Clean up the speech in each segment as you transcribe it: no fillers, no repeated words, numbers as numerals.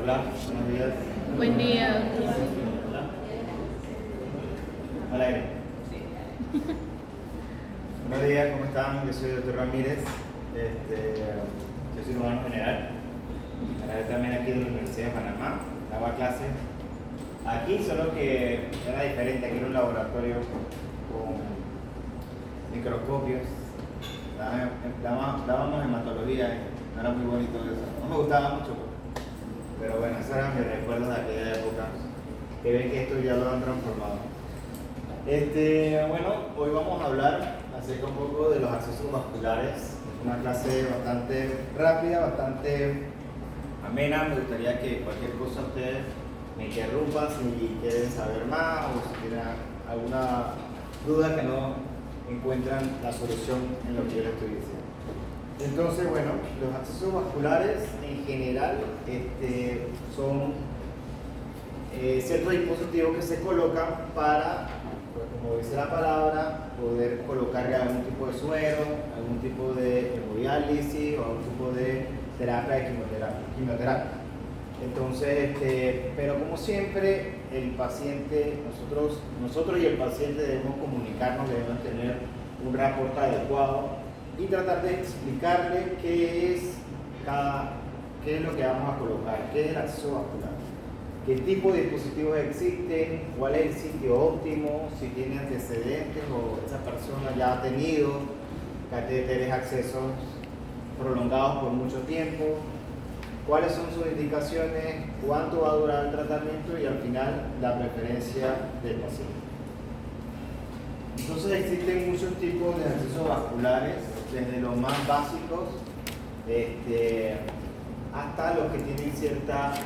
Hola, buenos días. Buen día, doctor. Al aire. Buenos días, ¿cómo están? Yo soy el doctor Ramírez, soy cirujano general. También aquí de la Universidad de Panamá, daba clases aquí, solo que era diferente, aquí era un laboratorio con microscopios, dábamos hematología, no era muy bonito eso, no me gustaba mucho, pero bueno, esos eran mis recuerdos de aquella época, que ven que esto ya lo han transformado. Bueno, hoy vamos a hablar acerca un poco de los accesos vasculares. Es una clase bastante rápida, bastante amena. Me gustaría que cualquier cosa ustedes me interrumpan si quieren saber más o si tienen alguna duda que no encuentran la solución en lo que yo les estoy diciendo. Entonces, bueno, los accesos vasculares en general son ciertos dispositivos que se colocan para, pues, como dice la palabra, poder colocarle algún tipo de suero, algún tipo de hemodiálisis o algún tipo de terapia de quimioterapia. Entonces, pero como siempre, el paciente, nosotros y el paciente debemos comunicarnos, debemos tener un reporte adecuado y tratar de explicarle qué es lo que vamos a colocar, qué es el acceso vascular, qué tipo de dispositivos existen, cuál es el sitio óptimo, si tiene antecedentes o esa persona ya ha tenido catéteres, accesos prolongados por mucho tiempo, cuáles son sus indicaciones, cuánto va a durar el tratamiento y al final la preferencia del paciente. Entonces existen muchos tipos de accesos vasculares, desde los más básicos hasta los que tienen ciertas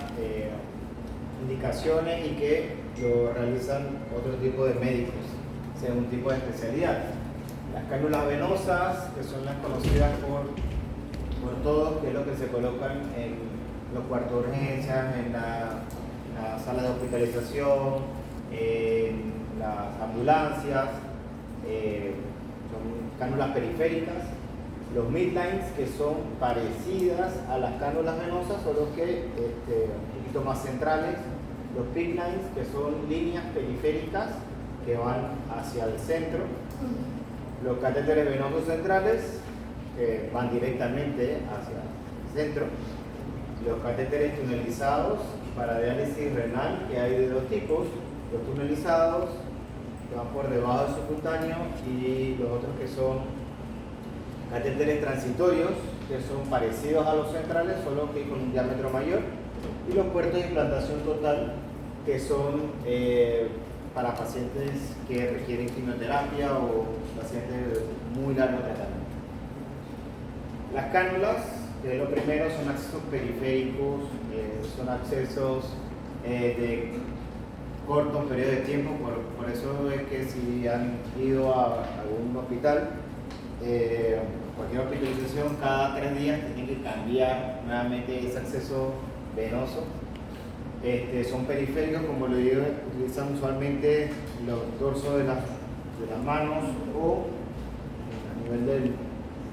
indicaciones y que lo realizan otro tipo de médicos, según tipo de especialidad. Las cánulas venosas, que son las conocidas por todos, que es lo que se colocan en los cuartos de urgencias, en la sala de hospitalización, en las ambulancias, son cánulas periféricas. Los midlines, que son parecidas a las cánulas venosas, solo que un poquito más centrales. Los picklines, que son líneas periféricas que van hacia el centro. Los catéteres venosos centrales, que van directamente hacia el centro. Los catéteres tunelizados para diálisis renal, que hay de dos tipos: los tunelizados, que van por debajo del subcutáneo, y los otros que son catéteres transitorios, que son parecidos a los centrales, solo que con un diámetro mayor, y los puertos de implantación total, que son para pacientes que requieren quimioterapia o pacientes de muy largo tratamiento. Las cánulas, que es lo primero, son accesos periféricos, son accesos de corto periodo de tiempo, por eso es que si han ido a algún hospital, cualquier hospitalización, cada 3 días tienen que cambiar nuevamente ese acceso venoso. Son periféricos, como lo digo, utilizan usualmente los dorsos de las manos o a nivel del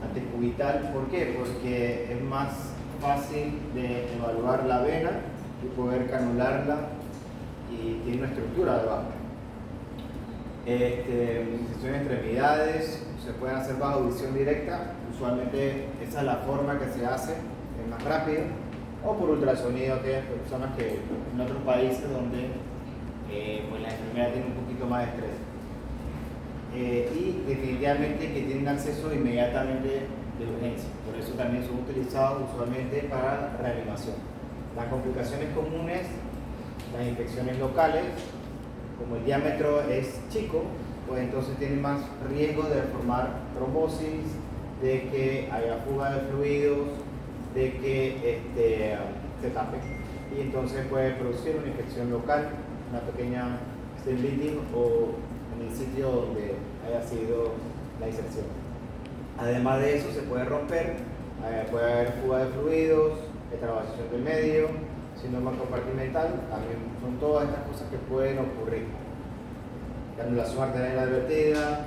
antecubital. ¿Por qué? Porque es más fácil de evaluar la vena y poder canularla, y tiene una estructura debajo. Incisión en extremidades se pueden hacer bajo audición directa, usualmente esa es la forma que se hace, es más rápido, o por ultrasonido, aquellas personas que en otros países donde pues la enfermedad tiene un poquito más de estrés. Y definitivamente que tienen acceso inmediatamente de urgencia, por eso también son utilizados usualmente para reanimación. Las complicaciones comunes, las infecciones locales, como el diámetro es chico, pues entonces tienen más riesgo de formar trombosis, de que haya fuga de fluidos, de que se tape, y entonces puede producir una infección local, una pequeña cellulitis o en el sitio donde haya sido la inserción. Además de eso, se puede romper, puede haber fuga de fluidos, extravasación del medio, síndrome compartimental, también son todas estas cosas que pueden ocurrir. Canulación arterial advertida,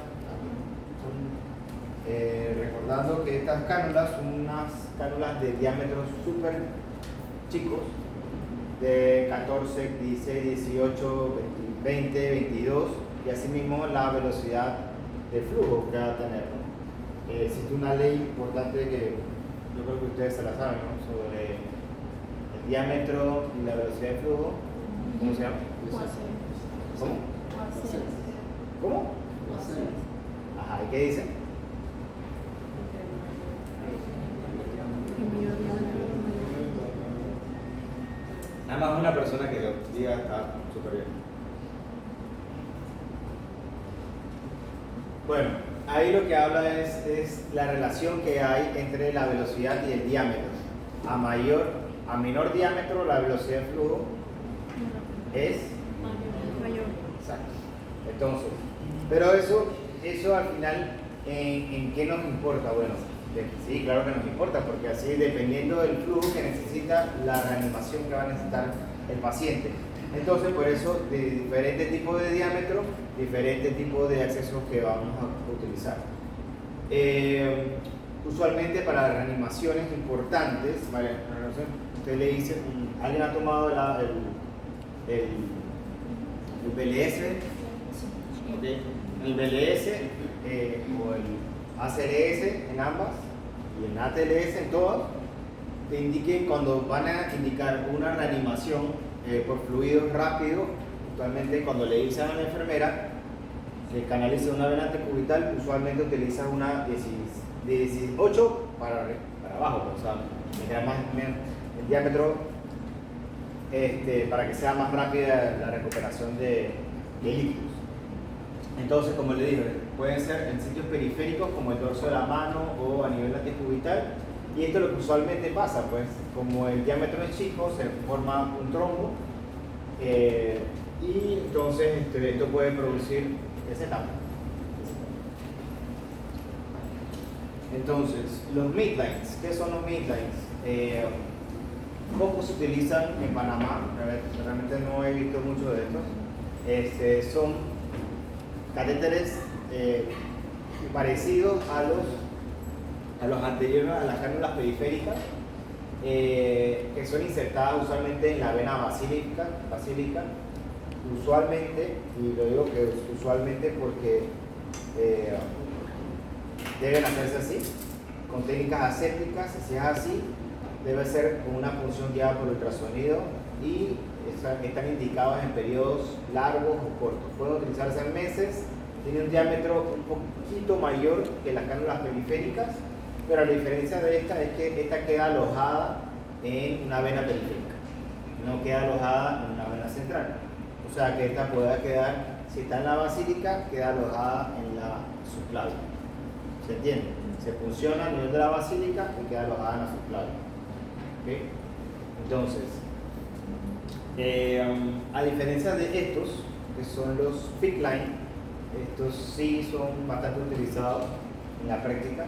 recordando que estas cánulas son unas cánulas de diámetros súper chicos, de 14, 16, 18, 20, 22 y asimismo la velocidad de flujo que va a tener, ¿no? Existe una ley importante que yo creo que ustedes se la saben, ¿no? Sobre el diámetro y la velocidad de flujo. ¿Cómo se llama? ¿Cómo? ¿Cómo? Ajá, ¿y qué dice? Nada más una persona que lo diga está súper bien. Bueno, ahí lo que habla es la relación que hay entre la velocidad y el diámetro. A menor diámetro, la velocidad de flujo es mayor. exacto. Entonces, pero eso al final, ¿en qué nos importa? Bueno, sí, claro que nos importa, porque así dependiendo del flujo que necesita, la reanimación que va a necesitar el paciente. Entonces, por eso, de diferentes tipos de diámetro, diferentes tipos de accesos que vamos a utilizar. Usualmente para reanimaciones importantes, ¿vale? Usted le dice, alguien ha tomado el BLS, ¿okay? El BLS o el ACLS en ambas y el ATLS en todas, te indiquen cuando van a indicar una reanimación por fluidos rápidos. Actualmente cuando le dicen a la enfermera que canalice una vena antecubital, usualmente utiliza una de 18 para abajo, o sea, el diámetro para que sea más rápida la recuperación de líquidos. Entonces, como le digo, pueden ser en sitios periféricos como el dorso de la mano o a nivel antecubital. Y esto es lo que usualmente pasa, pues como el diámetro es chico, se forma un trombo y entonces esto puede producir ese etapa. Entonces, los midlines, ¿qué son los midlines? Pocos se utilizan en Panamá, realmente no he visto mucho de estos. Son catéteres parecidos a los anteriores, a las cánulas periféricas, que son insertadas usualmente en la vena basílica, usualmente, y lo digo que usualmente porque deben hacerse así, con técnicas asépticas. Si es así, debe ser con una punción guiada por ultrasonido y están indicados en periodos largos o cortos. Pueden utilizarse en meses, tiene un diámetro un poquito mayor que las cánulas periféricas, pero la diferencia de esta es que esta queda alojada en una vena periférica, no queda alojada en una vena central. O sea que esta pueda quedar, si está en la basílica, queda alojada en la subclavia. ¿Se entiende? Se funciona a nivel de la basílica y queda alojada en la subclavia. ¿Okay? Entonces, a diferencia de estos, que son los PICC line, estos sí son bastante utilizados en la práctica.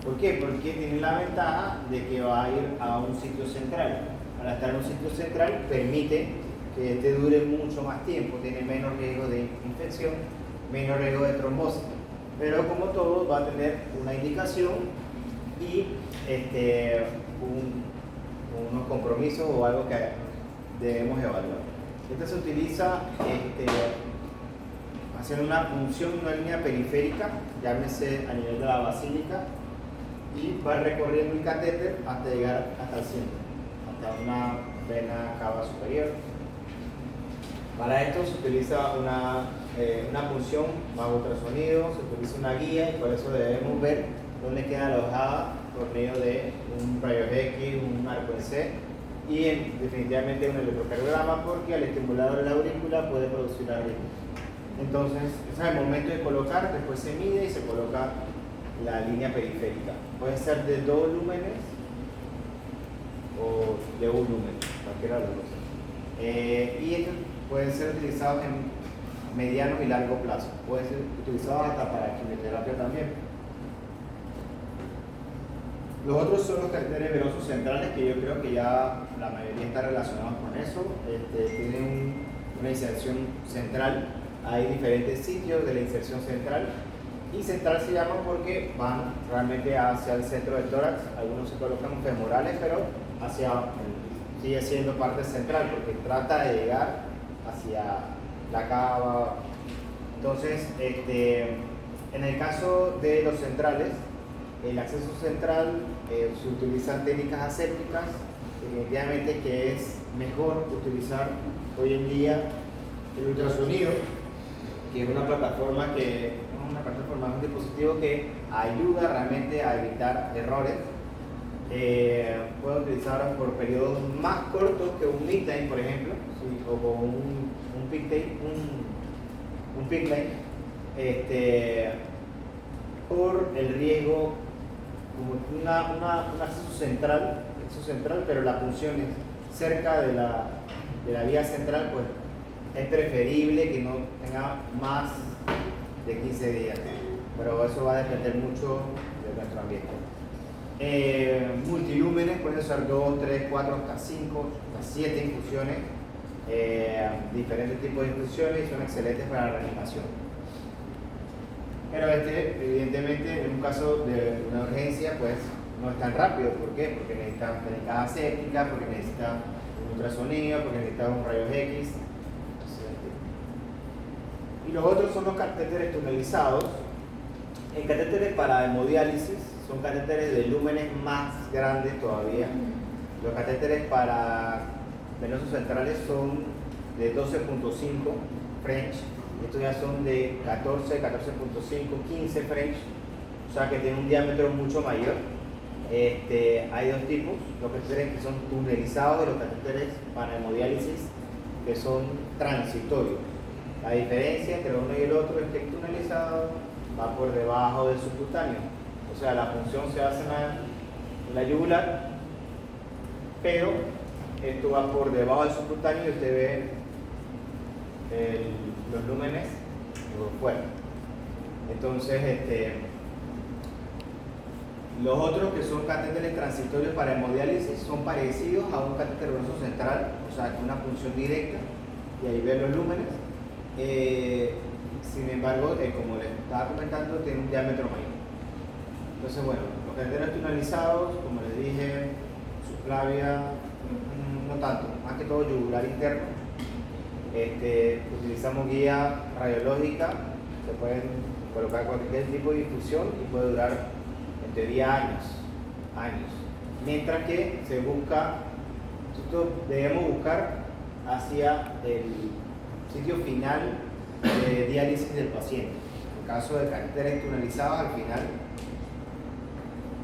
¿Por qué? Porque tienen la ventaja de que va a ir a un sitio central. Al estar en un sitio central permite que este dure mucho más tiempo, tiene menos riesgo de infección, menos riesgo de trombosis. Pero como todo va a tener una indicación y unos compromisos o algo que debemos evaluar. Este se utiliza haciendo una punción, una línea periférica, llámese a nivel de la basílica, y va recorriendo el catéter hasta llegar hasta el centro, hasta una vena cava superior. Para esto se utiliza una punción más ultrasonido, se utiliza una guía y por eso debemos ver dónde queda alojada por medio de un rayos X, un arco en C y definitivamente un electrocardiograma, porque al estimular la aurícula puede producir arritmia. Entonces, ese es el momento de colocar, después se mide y se coloca la línea periférica. Puede ser de 2 lúmenes o de 1 lumen, cualquiera de los dos. Y estos pueden ser utilizados en mediano y largo plazo. Pueden ser utilizados hasta para quimioterapia también. Los otros son los catéteres venosos centrales, que yo creo que ya la mayoría está relacionados con eso. Tienen una inserción central. Hay diferentes sitios de la inserción central. Y central se llama porque van realmente hacia el centro del tórax. Algunos se colocan femorales, pero hacia el sigue siendo parte central porque trata de llegar hacia la cava. Entonces, en el caso de los centrales, el acceso central se utilizan técnicas asépticas, definitivamente que es mejor utilizar hoy en día el ultrasonido, que es una plataforma un dispositivo que ayuda realmente a evitar errores. Puedo utilizar por periodos más cortos que un midline, por ejemplo, ¿sí? O con un peak line, por el riesgo, como un acceso central, pero la función es cerca de la vía central, pues es preferible que no tenga más de 15 días, pero eso va a depender mucho de nuestro ambiente. Multilúmenes pueden ser 2, 3, 4, hasta 5, hasta 7 infusiones, diferentes tipos de infusiones, y son excelentes para la reanimación. Pero evidentemente, en un caso de una urgencia, pues no es tan rápido. ¿Por qué? Porque necesita técnicas asépticas, porque necesita un ultrasonido, porque necesita un rayos X. Y los otros son los catéteres tunelizados. En catéteres para hemodiálisis son catéteres de lúmenes más grandes todavía. Los catéteres para venosos centrales son de 12.5 French. Estos ya son de 14, 14.5, 15 French. O sea que tienen un diámetro mucho mayor. Hay dos tipos, los catéteres que son tunelizados y los catéteres para hemodiálisis que son transitorios. La diferencia entre uno y el otro es que el tunelizado va por debajo del subcutáneo, o sea, la función se hace en la yugular, pero esto va por debajo del subcutáneo y usted ve los lúmenes por fuera. Entonces, los otros que son catéteres transitorios para hemodiálisis son parecidos a un catéter venoso central, o sea, con una función directa, y ahí ven los lúmenes. Sin embargo, como les estaba comentando, tiene un diámetro mayor. Entonces, bueno, los catéteres tunelizados, como les dije, subclavia, no tanto, más que todo yugular interno. Utilizamos guía radiológica, se pueden colocar cualquier tipo de infusión y puede durar en teoría años. Mientras que se busca, nosotros debemos buscar hacia el sitio final de diálisis del paciente. En caso de catéteres tunelizados, al final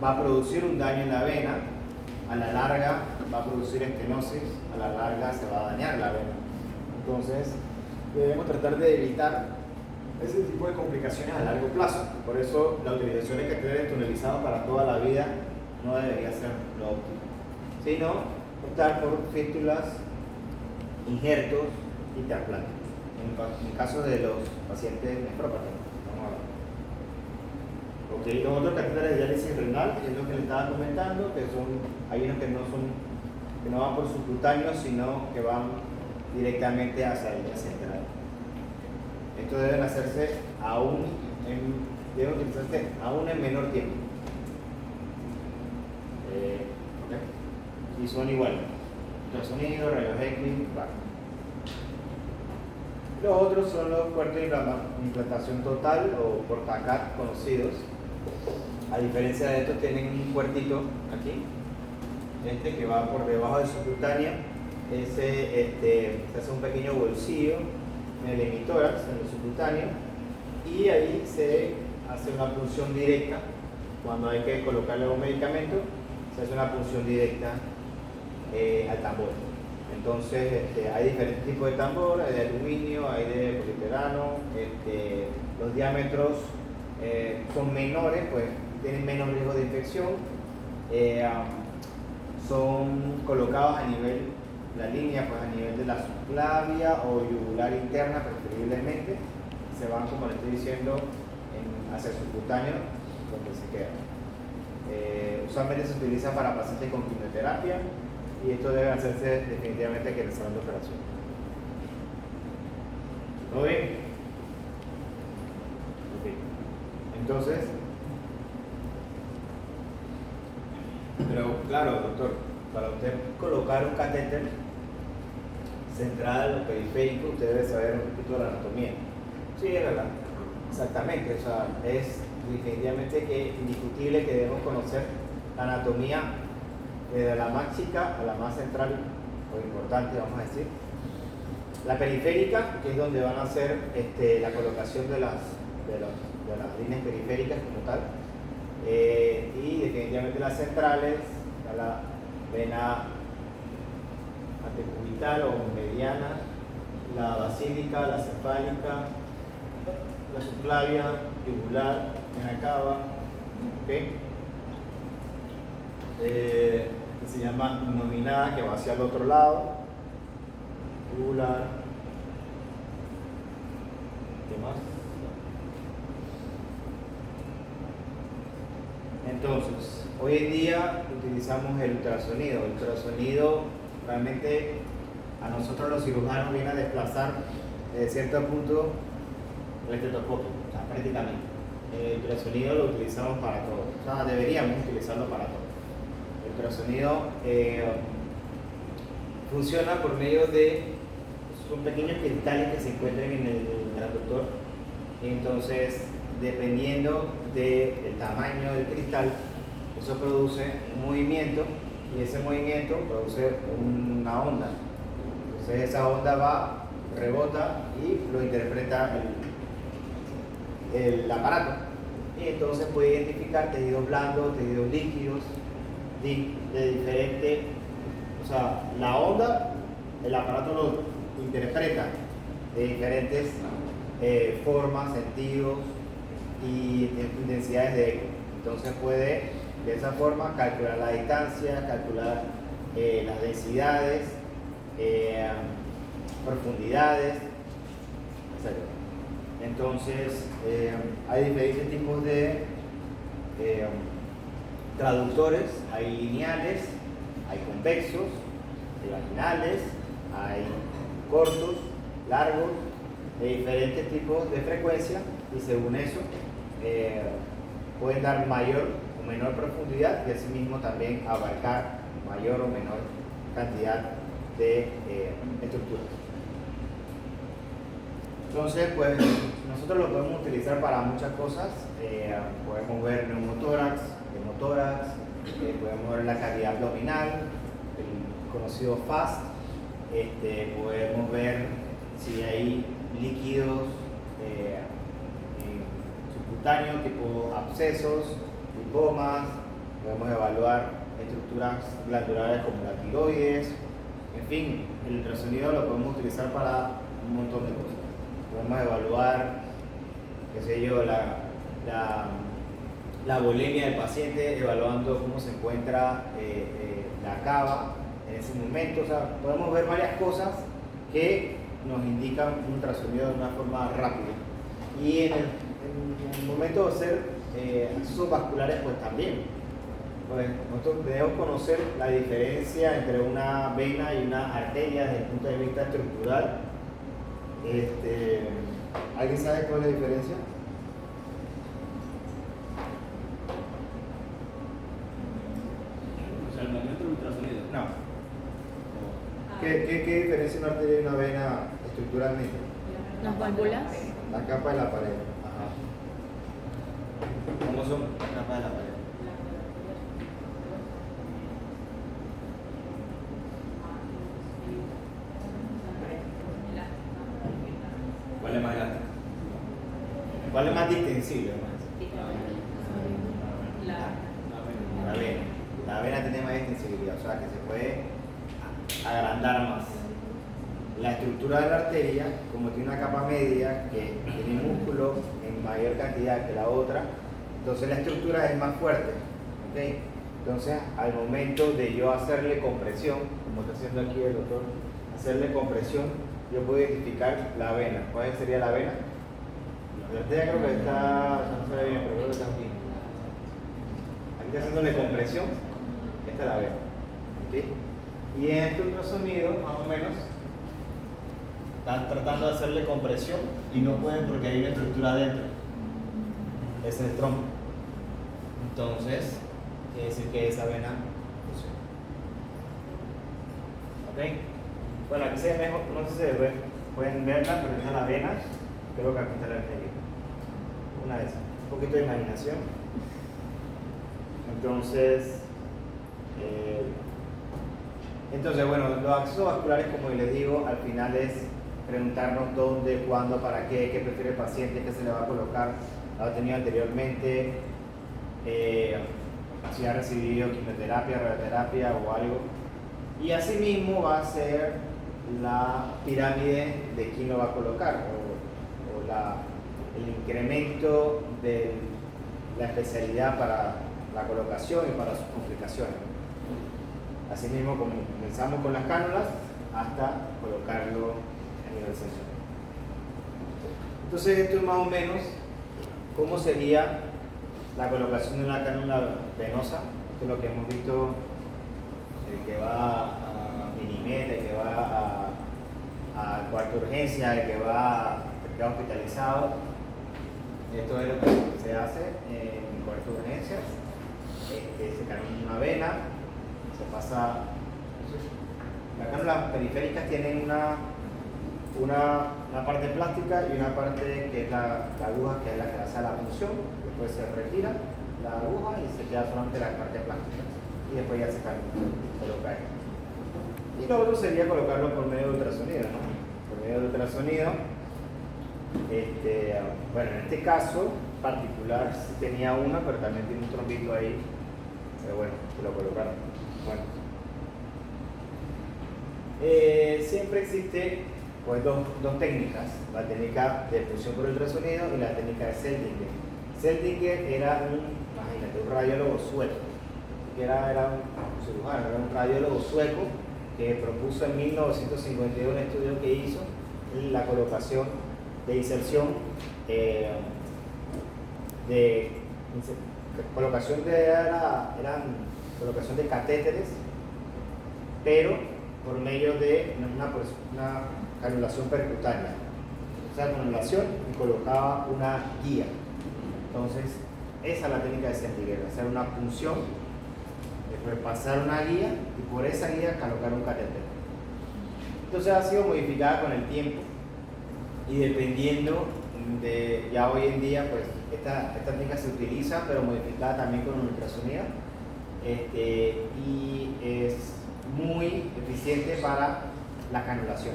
va a producir un daño en la vena, a la larga va a producir estenosis, a la larga se va a dañar la vena. Entonces, debemos tratar de evitar ese tipo de complicaciones a largo plazo. Por eso, la utilización de catéteres tunelizados para toda la vida no debería ser lo óptimo, sino optar por fístulas, injertos y trasplantes. En caso de los pacientes nefrópatas, los otros catéteres de diálisis renal, que es lo que le estaba comentando, que hay unos que no van por subcutáneo, sino que van directamente hacia la vía central. Estos deben hacerse deben utilizarse aún en menor tiempo. Y son iguales. Ultrasonido, rayos X, Los otros son los puertos de implantación total o portacat conocidos. A diferencia de estos, tienen un puertito aquí, que va por debajo del subcutáneo. Se hace un pequeño bolsillo en el hemitórax, en el subcutáneo, y ahí se hace una punción directa. Cuando hay que colocarle un medicamento, se hace una punción directa al tambor. Entonces, hay diferentes tipos de tambor, hay de aluminio, hay de poliuretano, los diámetros son menores, pues tienen menos riesgo de infección, son colocados a nivel, la línea pues a nivel de la subclavia o yugular interna preferiblemente, se van, como les estoy diciendo, hacia el subcutáneo, donde se queda. Usualmente se utiliza para pacientes con quimioterapia, y esto debe hacerse definitivamente que el salón de operación. ¿Todo bien? Okay. Entonces, pero claro, doctor, para usted colocar un catéter central o periférico, usted debe saber un poquito de la anatomía. Sí, es verdad. Exactamente, o sea, es definitivamente que indiscutible que debemos conocer la anatomía desde la más chica a la más central o importante, vamos a decir. La periférica, que es donde van a hacer la colocación de las líneas periféricas como tal, y definitivamente las centrales, la vena antecubital o mediana, la basílica, la cefálica, la subclavia, yugular, vena cava, ¿okay? Que se llama nominada, que va hacia el otro lado, yugular. ¿Qué más? Entonces, hoy en día utilizamos el ultrasonido. El ultrasonido realmente a nosotros los cirujanos viene a desplazar de cierto punto el estetoscopio, o sea, prácticamente. El ultrasonido lo utilizamos para todo, o sea, deberíamos utilizarlo para todo. El ultrasonido funciona por medio de, son pequeños cristales que se encuentran en el transductor, y entonces dependiendo del tamaño del cristal, eso produce un movimiento, y ese movimiento produce una onda. Entonces esa onda va, rebota y lo interpreta el aparato, y entonces puede identificar tejidos blandos, tejidos líquidos de diferente, o sea, la onda, el aparato lo interpreta de diferentes formas, sentidos y intensidades de eco. Entonces puede de esa forma calcular la distancia, calcular las densidades, profundidades, etc. Entonces hay diferentes tipos de traductores, hay lineales, hay convexos, hay vaginales, hay cortos, largos, de diferentes tipos de frecuencia, y según eso pueden dar mayor o menor profundidad, y asimismo también abarcar mayor o menor cantidad de estructuras. Entonces, pues nosotros lo podemos utilizar para muchas cosas. Podemos ver neumotórax, hemotórax, podemos ver la cavidad abdominal, el conocido FAST, podemos ver si hay líquidos subcutáneos tipo abscesos, lipomas, podemos evaluar estructuras glandulares como la tiroides, en fin, el ultrasonido lo podemos utilizar para un montón de cosas. Podemos evaluar, qué sé yo, la bulimia del paciente, evaluando cómo se encuentra la cava en ese momento. O sea, podemos ver varias cosas que nos indican un ultrasonido de una forma rápida. Y en el momento de hacer accesos vasculares, pues también. Pues nosotros debemos conocer la diferencia entre una vena y una arteria desde el punto de vista estructural. ¿Alguien sabe cuál es la diferencia? O sea, el momento del ultrasonido. No. ¿Qué diferencia una arteria y una vena estructuralmente? Las válvulas. La capa de la pared. Ajá. ¿Cómo son las capas de la pared? ¿Cuál es más grande? ¿Cuál es más distensible? La vena. La vena tiene más distensibilidad, o sea que se puede agrandar más. La estructura de la arteria, como tiene una capa media que tiene músculo en mayor cantidad que la otra, entonces la estructura es más fuerte. ¿Okay? Entonces, al momento de yo hacerle compresión, como está haciendo aquí el doctor, hacerle compresión, yo puedo identificar la vena. ¿Cuál sería la vena? La arteria creo que está, no se ve bien, pero creo que está aquí. Aquí está haciéndole compresión, esta es la vena. ¿Okay? Y en este ultrasonido, más o menos, están tratando de hacerle compresión y no pueden porque hay una estructura adentro. Ese es el trompo. Entonces, quiere decir que esa vena funciona. ¿Ok? Bueno, aquí se ve mejor, no sé si pueden verla, pero esta es la vena. Creo que aquí está la arteria. Una de esas. Un poquito de imaginación. Entonces, bueno, los accesos vasculares, como les digo, al final es preguntarnos dónde, cuándo, para qué prefiere el paciente, qué se le va a colocar, lo ha tenido anteriormente, si ha recibido quimioterapia, radioterapia o algo. Y asimismo va a ser la pirámide de quién lo va a colocar o el incremento de la especialidad para la colocación y para sus complicaciones. Asimismo, comenzamos con las cánulas hasta colocarlo a nivel sensorial. Entonces, esto es más o menos cómo sería la colocación de una cánula venosa. Esto es lo que hemos visto, el que va a Minimed, el que va a cuarto de urgencia, el que va hospitalizado. Esto es lo que se hace en cuarto de urgencia. Se canula una vena, se pasa. Las cánulas periféricas tienen una parte plástica y una parte que es la aguja, que es la que hace la punción. Después se retira la aguja y se queda solamente la parte plástica. Y después ya se coloca ahí. Y lo otro sería colocarlo por medio de ultrasonido, ¿no? Por medio de ultrasonido. Bueno, en este caso particular tenía una, pero también tiene un trombito ahí. Pero bueno, se lo colocaron. Bueno. Siempre existe pues dos técnicas, la técnica de punción por ultrasonido y la técnica de Seldinger. Seldinger era un radiólogo sueco, que era un cirujano, era un radiólogo sueco que propuso en 1952 un estudio que hizo la colocación de inserción colocación de catéteres, pero por medio de una canulación percutánea. O sea, canulación y colocaba una guía. Entonces, esa es la técnica de Seldinger, hacer una punción, después pasar una guía y por esa guía colocar un catéter. Entonces ha sido modificada con el tiempo y dependiendo de, ya hoy en día, pues esta técnica se utiliza, pero modificada también con un ultrasonido, y es muy eficiente para la canulación.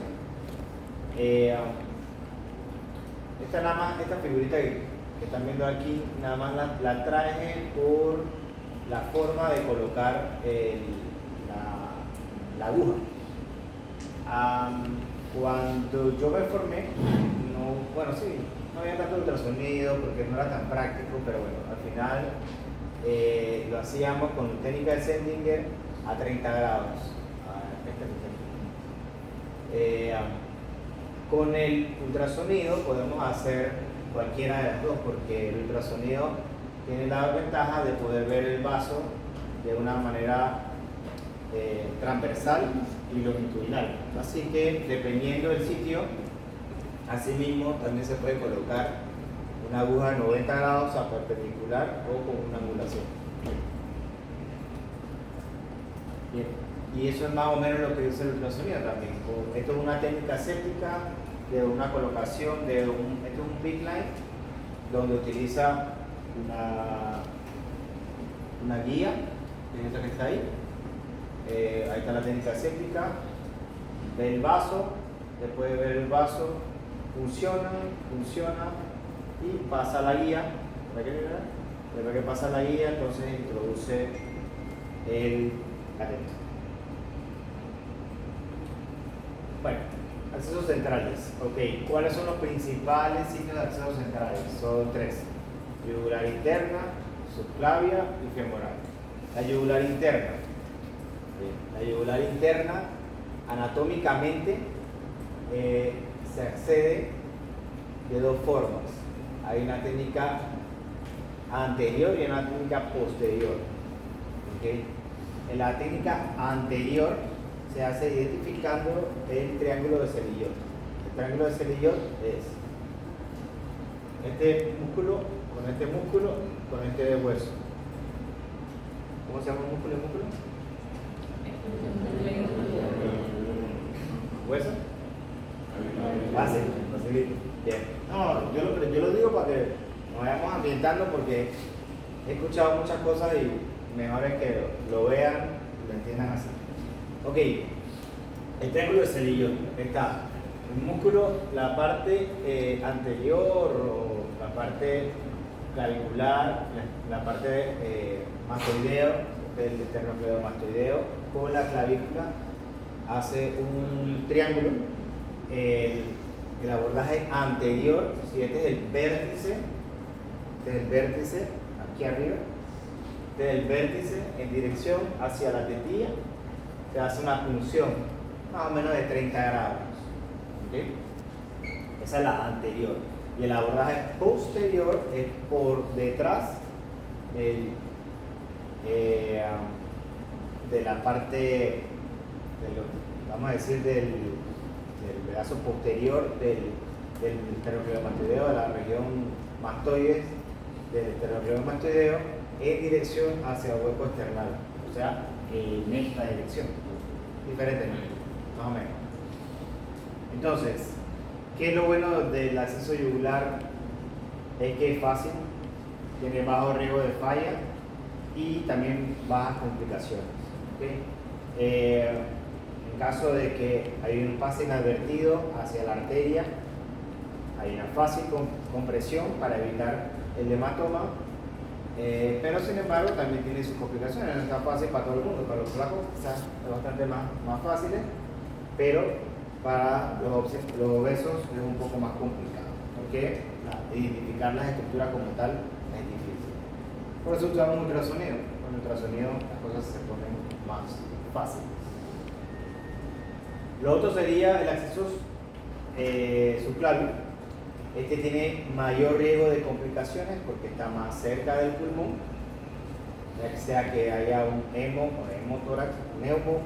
Esta figurita que están viendo aquí, nada más la traje por la forma de colocar la aguja. Cuando yo me formé, no había tanto ultrasonido porque no era tan práctico, pero bueno, al final lo hacíamos con técnica de Seldinger a 30 grados. Con el ultrasonido podemos hacer cualquiera de las dos, porque el ultrasonido tiene la ventaja de poder ver el vaso de una manera transversal y longitudinal. Así que dependiendo del sitio, asimismo también se puede colocar una aguja de 90 grados a perpendicular o con una angulación. Bien. Y eso es más o menos lo que dice el ultrasonido también. Esto es una técnica aséptica de una colocación esto es un PICC line donde utiliza una guía, que es esta que está ahí. Ahí está la técnica aséptica. Ve el vaso, después de ver el vaso, funciona y pasa la guía. Después que pasa la guía, entonces introduce el catéter. Bueno, accesos centrales. Ok, ¿cuáles son los principales sitios de accesos centrales? Son tres: yugular interna, subclavia y femoral. La yugular interna. La yugular interna, anatómicamente, se accede de dos formas. Hay una técnica anterior y una técnica posterior. ¿Okay? En la técnica anterior se hace identificando el triángulo de Selillot. El triángulo de Selillot es este músculo con este hueso. ¿Cómo se llama el músculo? ¿Hueso? Fácil, facilito. Bien. No, yo lo digo para que nos vayamos ambientando porque he escuchado muchas cosas y mejor es que lo vean y lo entiendan así. Ok, el triángulo de Selillot está el músculo, la parte anterior o la parte clavicular, la parte mastoideo, del esternocleidomastoideo con la clavícula hace un triángulo. El abordaje anterior, si este es el vértice aquí arriba, este es el vértice en dirección hacia la tetilla, se hace una punción más o menos de 30 grados. ¿Okay? Esa es la anterior. Y el abordaje posterior es por detrás de la parte, vamos a decir, del brazo posterior del esternocleidomastoideo, de la región mastoides del esternocleidomastoideo, en dirección hacia el hueco esternal, o sea, en esta dirección, diferentemente, más o menos. Entonces, ¿qué es lo bueno del acceso yugular? Es que es fácil, tiene bajo riesgo de falla y también bajas complicaciones. ¿Okay? En caso de que hay un pase inadvertido hacia la arteria, hay una fácil compresión para evitar el hematoma, pero sin embargo también tiene sus complicaciones. No está fácil para todo el mundo, para los flacos quizás es bastante más fáciles, pero para los obesos es un poco más complicado, porque identificar las estructuras como tal es difícil. Por eso usamos ultrasonido. Con ultrasonido las cosas se ponen más fáciles. Lo otro sería el acceso subclavio. Este tiene mayor riesgo de complicaciones porque está más cerca del pulmón, ya sea que haya un hemo o neumotórax, hemo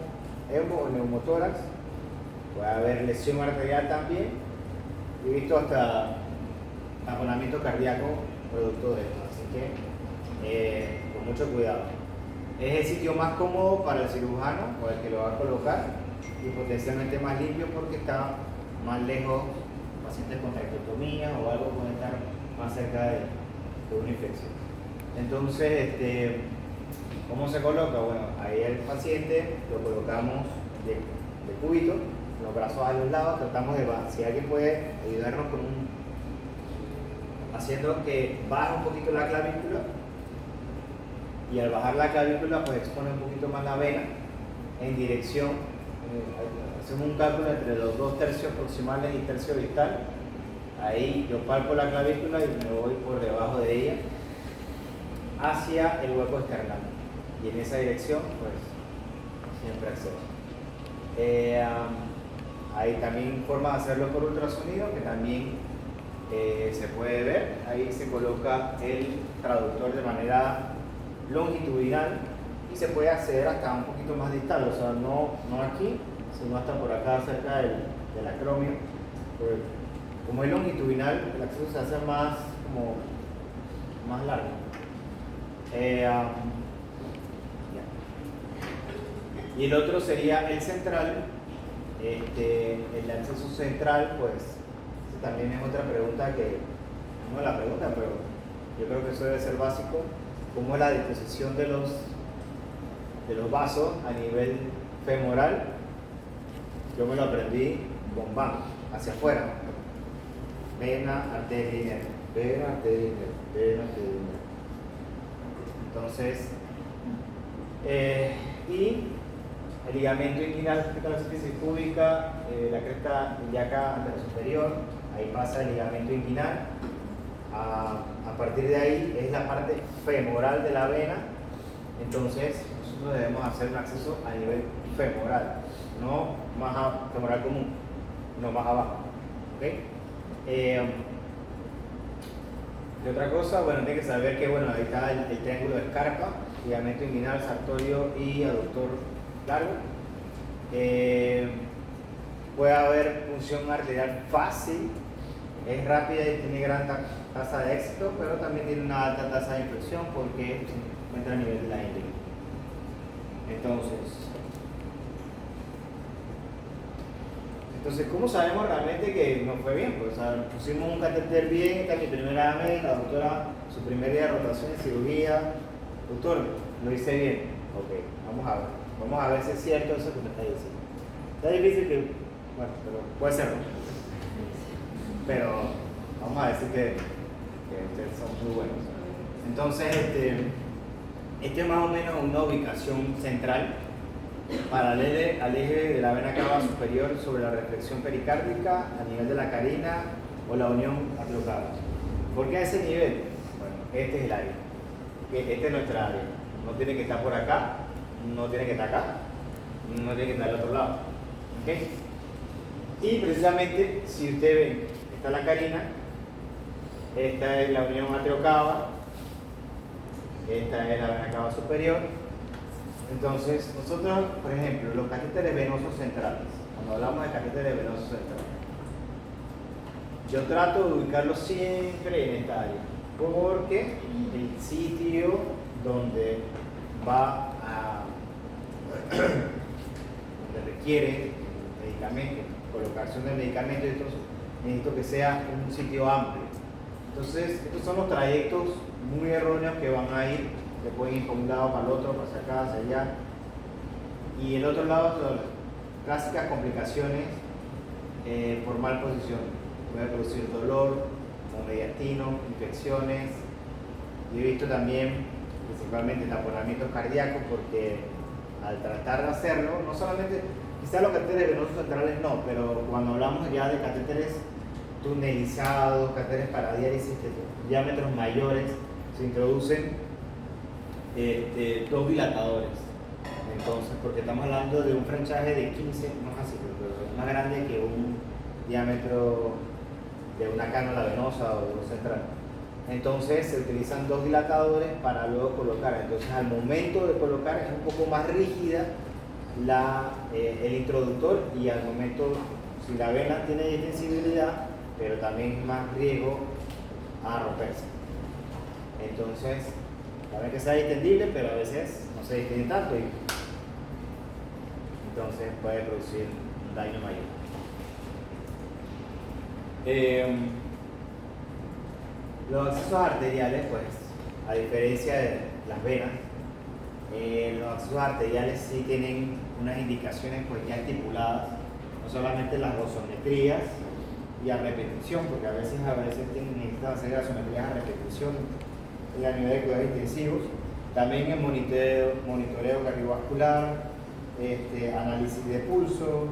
o neumotórax, puede haber lesión arterial también. He visto hasta taponamiento cardíaco producto de esto, así que con mucho cuidado. Es el sitio más cómodo para el cirujano o el que lo va a colocar y potencialmente más limpio porque está más lejos, pacientes con traqueotomía o algo puede estar más cerca de una infección. Entonces, ¿cómo se coloca? Bueno, ahí el paciente lo colocamos de cúbito, los brazos a los lados, tratamos de bajar. Si alguien puede ayudarnos con haciendo que baje un poquito la clavícula, y al bajar la clavícula pues expone un poquito más la vena en dirección, hacemos un cálculo entre los 2 tercios proximales y tercio distal. Ahí yo palpo la clavícula y me voy por debajo de ella hacia el hueco esternal, y en esa dirección pues siempre acceso. Hay también forma de hacerlo por ultrasonido que también se puede ver. Ahí se coloca el traductor de manera longitudinal y se puede acceder hasta un poquito más distal, o sea, no aquí, sino hasta por acá cerca del acromio. Como es longitudinal, el acceso se hace más largo. Y el otro sería el central. El acceso central, pues también es otra pregunta que no es la pregunta, pero yo creo que eso debe ser básico. ¿Cómo es la disposición de los vasos a nivel femoral? Yo me lo aprendí bombando hacia afuera. Vena, arteria y nervio. Vena, arteria y nervio. Vena, arteria y nervio. Entonces, y el ligamento inguinal de la superficie púbica, la cresta ilíaca anterosuperior, ahí pasa el ligamento inguinal. A partir de ahí es la parte femoral de la vena. Entonces nosotros debemos hacer un acceso a nivel femoral, no femoral común, no más abajo. ¿Okay? Y otra cosa, bueno, tiene que saber que bueno, ahí está el triángulo de Scarpa, ligamento inguinal, sartorio y aductor largo. Puede haber función arterial fácil, es rápida y tiene gran tasa de éxito, pero también tiene una alta tasa de infección porque se encuentra a nivel de la índice. Entonces, Entonces, ¿cómo sabemos realmente que nos fue bien? Pues, o sea, pusimos un catéter bien, esta es mi primera vez, la doctora, su primer día de rotación en cirugía. Doctor, lo hice bien. Ok, vamos a ver si es cierto eso que me está diciendo. Está difícil que, bueno, pero puede serlo. Pero vamos a decir que ustedes son muy buenos. Entonces, este es más o menos una ubicación central paralela al eje de la vena cava superior sobre la reflexión pericárdica a nivel de la carina o la unión atriocava. ¿Por qué a ese nivel? Bueno, este es el área. Este es nuestra área. No tiene que estar por acá, no tiene que estar acá, no tiene que estar al otro lado. ¿Okay? Y precisamente, si usted ve, esta es la carina, esta es la unión atriocava, esta es la vena cava superior. Entonces, nosotros, por ejemplo, los catéteres venosos centrales, cuando hablamos de catéteres venosos centrales, yo trato de ubicarlos siempre en esta área, porque el sitio donde va a donde requiere medicamento, colocación del medicamento, entonces necesito que sea un sitio amplio. Entonces, estos son los trayectos muy erróneos que van a ir, que pueden ir por un lado para el otro, para acá, hacia allá. Y el otro lado son las clásicas complicaciones por mal posición. Puede producir dolor, como mediastino, infecciones. Y he visto también, principalmente, taponamientos cardíacos, porque al tratar de hacerlo, no solamente, quizás los catéteres venosos centrales no, pero cuando hablamos ya de catéteres tunelizados, catéteres para diálisis de diámetros mayores, se introducen dos dilatadores. Entonces, porque estamos hablando de un franchaje de 15, no es así, pero es más grande que un diámetro de una cánula venosa o de un central. Entonces se utilizan dos dilatadores para luego colocar. Entonces, al momento de colocar es un poco más rígida el introductor, y al momento, si la vena tiene distensibilidad, pero también es más riesgo a romperse. Entonces, saben que sea distendible, pero a veces no se distiende tanto y entonces puede producir un daño mayor. Los accesos arteriales, pues, a diferencia de las venas, los accesos arteriales sí tienen unas indicaciones pues ya estipuladas, no solamente las gasometrías y a repetición, porque a veces necesitan hacer gasometrías a repetición a nivel de cuidados intensivos, también el monitoreo cardiovascular, análisis de pulso,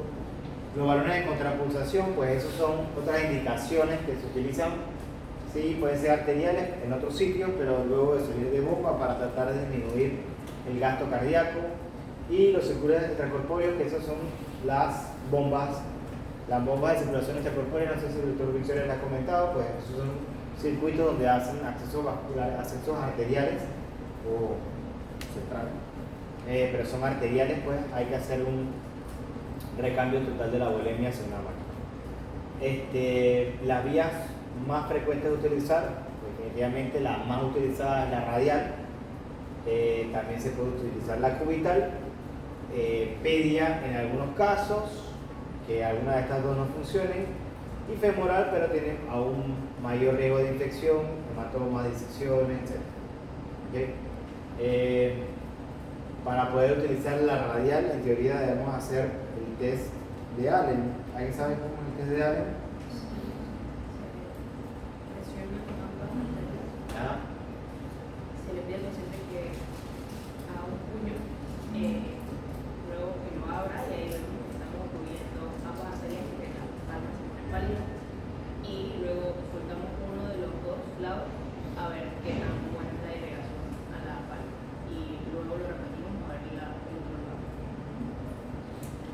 los balones de contrapulsación, pues esos son otras indicaciones que se utilizan, sí, pueden ser arteriales en otros sitios, pero luego de salir de bomba para tratar de disminuir el gasto cardíaco, y los circuitos extracorpóreos, que esas son las bombas de circulación extracorpórea. No sé si el doctor Victoria les ha comentado, pues esos son circuitos donde hacen accesos vasculares, accesos arteriales o centrales, pero son arteriales, pues hay que hacer un recambio total de la bulimia hacia una máquina. Las vías más frecuentes de utilizar, definitivamente la más utilizada es la radial, también se puede utilizar la cubital, pedia en algunos casos, que alguna de estas dos no funcionen, y femoral, pero tiene aún mayor riesgo de infección, hematomas, disecciones, etc. ¿Okay? Para poder utilizar la radial, en teoría debemos hacer el test de Allen. ¿Alguien sabe cómo es el test de Allen? ¿Ah? Se le pide al paciente que haga un puño, luego que lo abra, y ahí vemos que estamos cubriendo ambas arterias, que las palmas siempre pálidas, y luego soltamos uno de los dos lados a ver qué tan buena es la irrigación a la palma, y luego lo repetimos a ver el otro lado.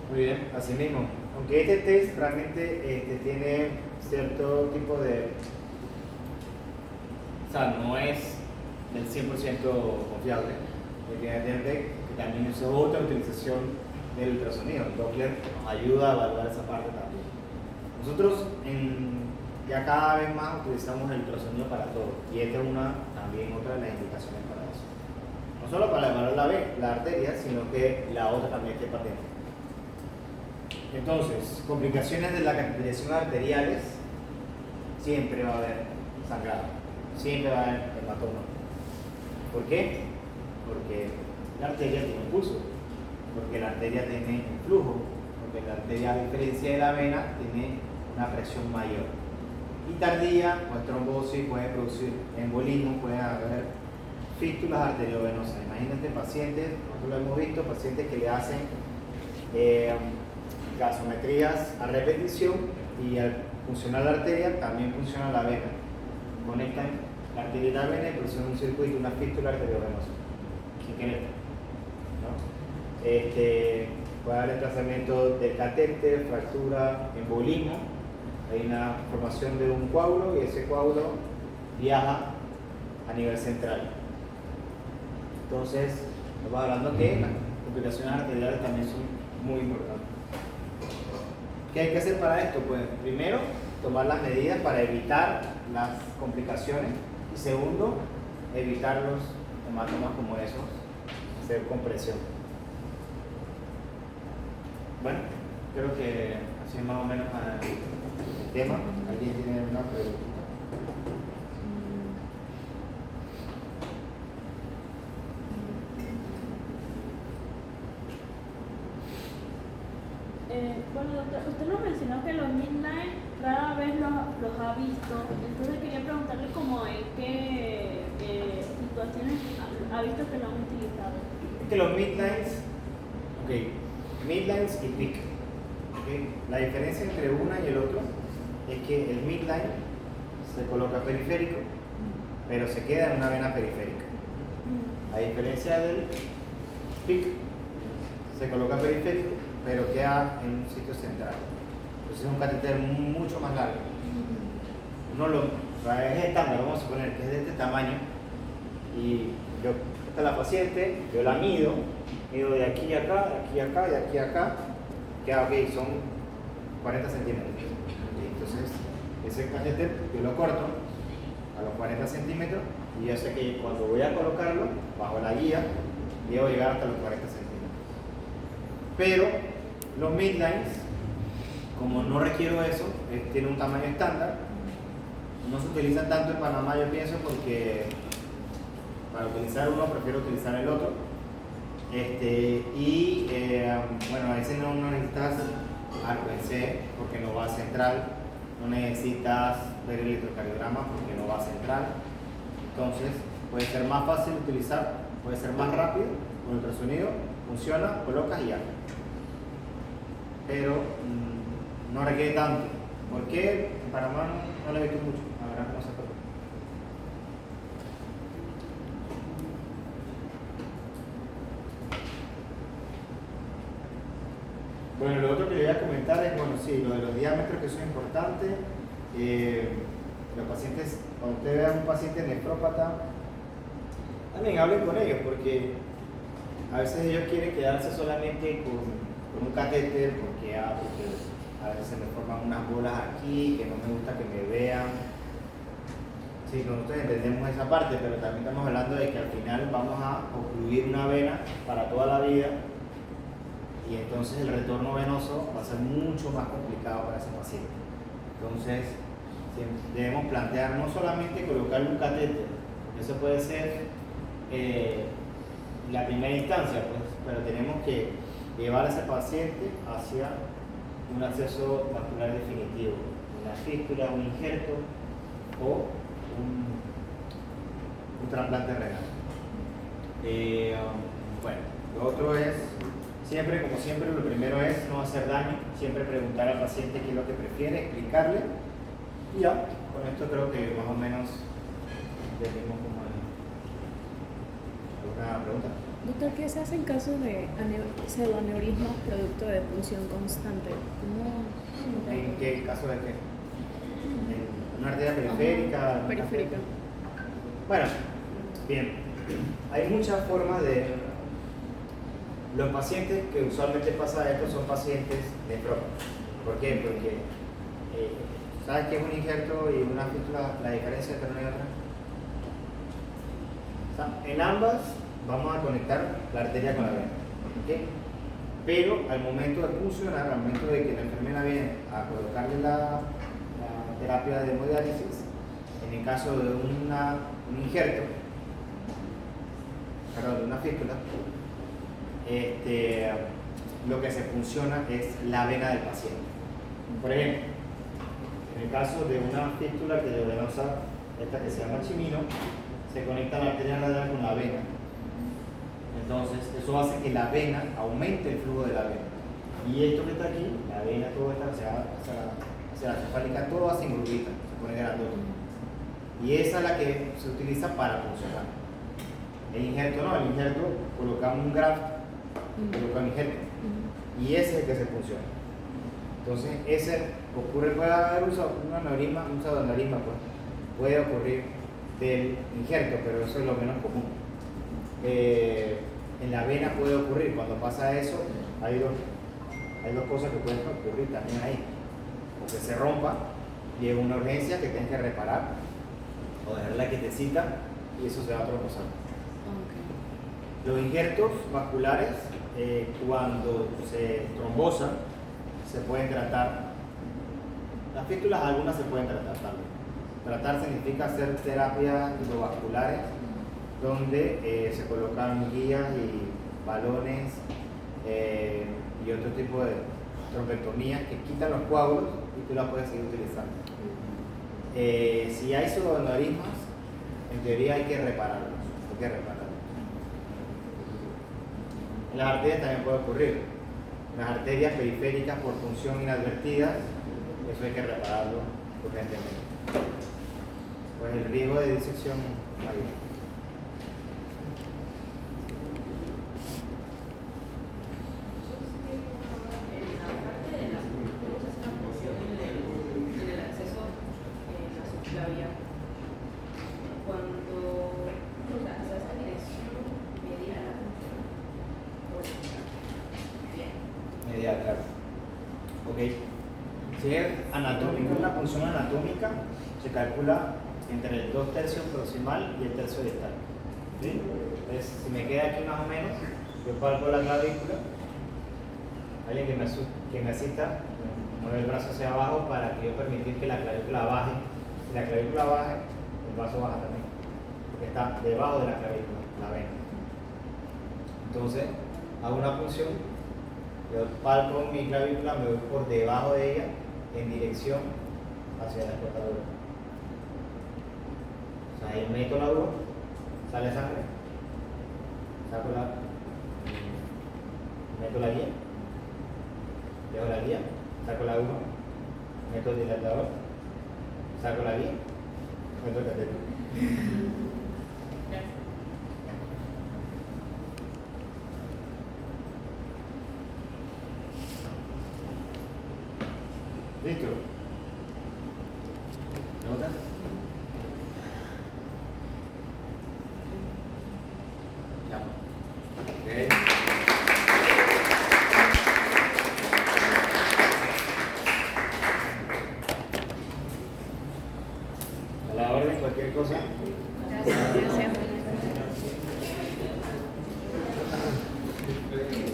Muy bien, así mismo. Aunque este test realmente tiene cierto tipo de... O sea, no es del 100% confiable. Evidentemente, que también es otra utilización del ultrasonido. El Doppler nos ayuda a evaluar esa parte también. Nosotros ya cada vez más utilizamos el ultrasonido para todo, y esta es también otra de las indicaciones para eso. No solo para evaluar la arteria, sino que la otra también esté patente. Entonces, complicaciones de la cateterización arteriales, siempre va a haber sangrado, siempre va a haber hematoma. ¿Por qué? Porque la arteria tiene un pulso, porque la arteria tiene un flujo, porque la arteria, a diferencia de la vena, tiene una presión mayor. Y tardía, pues trombosis puede producir embolismo, puede haber fístulas arteriovenosas. Imagínate pacientes, nosotros lo hemos visto, pacientes que le hacen gasometrías a repetición y al funcionar la arteria también funciona la vena. Conectan la arteria y la vena y producen un circuito, una fístula arteriovenosa. Sin querer, ¿no? Puede haber trazamiento del catéter, fractura, embolismo. Hay una formación de un coágulo y ese coágulo viaja a nivel central. Entonces, estamos hablando que las complicaciones arteriales también son muy importantes. ¿Qué hay que hacer para esto? Pues primero, tomar las medidas para evitar las complicaciones y segundo, evitar los hematomas como esos, hacer compresión. Bueno, creo que así es más o menos el tema. ¿Alguien tiene una pregunta? Bueno, doctor, usted nos mencionó que los midline rara vez los ha visto, entonces quería preguntarle como en qué situaciones ha visto que lo han utilizado. Es que los midlines, midlines y peak. La diferencia entre una y el otro es que el midline se coloca periférico, pero se queda en una vena periférica. A diferencia del peak, se coloca periférico, pero queda en un sitio central. Entonces es un catéter mucho más largo. Es estándar, vamos a suponer que es de este tamaño. Y esta es la paciente, yo la mido de aquí a acá, de aquí a acá, de aquí a acá. Que son 40 centímetros. Entonces ese catéter yo lo corto a los 40 centímetros y yo sé que cuando voy a colocarlo bajo la guía, debo llegar hasta los 40 centímetros. Pero los midlines, como no requiero eso, tienen un tamaño estándar, no se utilizan tanto en Panamá, yo pienso, porque para utilizar uno prefiero utilizar el otro. Bueno, a veces no necesitas ARC-C porque no va central, no necesitas ver el electrocardiograma porque no va central. Entonces puede ser más fácil de utilizar, puede ser más rápido, con ultrasonido funciona, colocas y ya. Pero no requiere tanto. ¿Por qué? En Panamá no lo he visto mucho, la verdad no sé por qué. Bueno, lo otro que le voy a comentar es, bueno, sí, lo de los diámetros, que son importantes. Los pacientes, cuando usted vea a un paciente nefrópata, también hablen con ellos, porque a veces ellos quieren quedarse solamente con un catéter, porque a veces se me forman unas bolas aquí, que no me gusta que me vean. Sí, nosotros entendemos esa parte, pero también estamos hablando de que al final vamos a ocluir una vena para toda la vida. Y entonces el retorno venoso va a ser mucho más complicado para ese paciente. Entonces debemos plantear no solamente colocar un catéter, eso puede ser la primera instancia, pues, pero tenemos que llevar a ese paciente hacia un acceso vascular definitivo, una fístula, un injerto o un trasplante renal. Bueno, lo otro es siempre, como siempre, lo primero es no hacer daño, siempre preguntar al paciente qué es lo que prefiere, explicarle y ya, con esto creo que más o menos tenemos como alguna pregunta. Doctor, ¿qué se hace en caso de pseudoaneurismas producto de punción constante? ¿En qué caso de qué? ¿En una arteria periférica? Periférica. Bueno, bien, hay muchas formas de... Los pacientes que usualmente pasa esto son pacientes nefrópatas. ¿Por qué? Porque ¿sabes qué es un injerto y una fístula, la diferencia entre una y otra? O sea, en ambas vamos a conectar la arteria con la vena. ¿Okay? pero al momento de funcionar, al momento de que la enfermera viene a colocarle la terapia de hemodiálisis, en el caso de un injerto, perdón, de una fístula, lo que se funciona es la vena del paciente. Por ejemplo, en el caso de una fístula arteriovenosa, esta que se llama chimino, se conecta la arteria radial con la vena. Entonces, eso hace que la vena aumente el flujo de la vena. Y esto que está aquí, la vena, todo está hacia la cefálica, todo hace engrullita, se pone grandote. Y esa es la que se utiliza para funcionar. El injerto no, el injerto colocamos un graft, colocamos injerto. Y ese es el que se funciona. Entonces, ese ocurre, puede haber un pseudoaneurisma, pues, puede ocurrir del injerto, pero eso es lo menos común. En la vena puede ocurrir, cuando pasa eso, hay dos cosas que pueden ocurrir también ahí. O que se rompa y es una urgencia que tienes que reparar, o dejarla quietecita y eso se va a trombosar. Okay. Los injertos vasculares, cuando se trombosan, se pueden tratar. Las fístulas algunas se pueden tratar también. Tratar significa hacer terapias endovasculares donde se colocan guías y balones y otro tipo de trombectomías que quitan los coágulos y tú las puedes seguir utilizando. Si hay pseudoaneurismas, en teoría hay que repararlos. En las arterias también puede ocurrir. En las arterias periféricas por función inadvertida, eso hay que repararlo urgentemente. Pues el riesgo de disección mayor. Claro. Okay. Si es anatómico, una función anatómica, se calcula entre el 2/3 proximal y el tercio distal. ¿Sí? Entonces, si me queda aquí más o menos, yo palpo la clavícula, alguien que me asista, mueve el brazo hacia abajo para que yo permitir que la clavícula baje. Si la clavícula baja, el vaso baja también, porque está debajo de la clavícula, la vena. Entonces, hago una función. Yo palpo mi clavícula, me voy por debajo de ella en dirección hacia la cortadura. O sea, ahí meto la aguja, sale sangre, meto la guía, dejo la guía, saco la aguja, meto el dilatador, saco la guía, meto el catéter. ¿Listo? ¿Notas?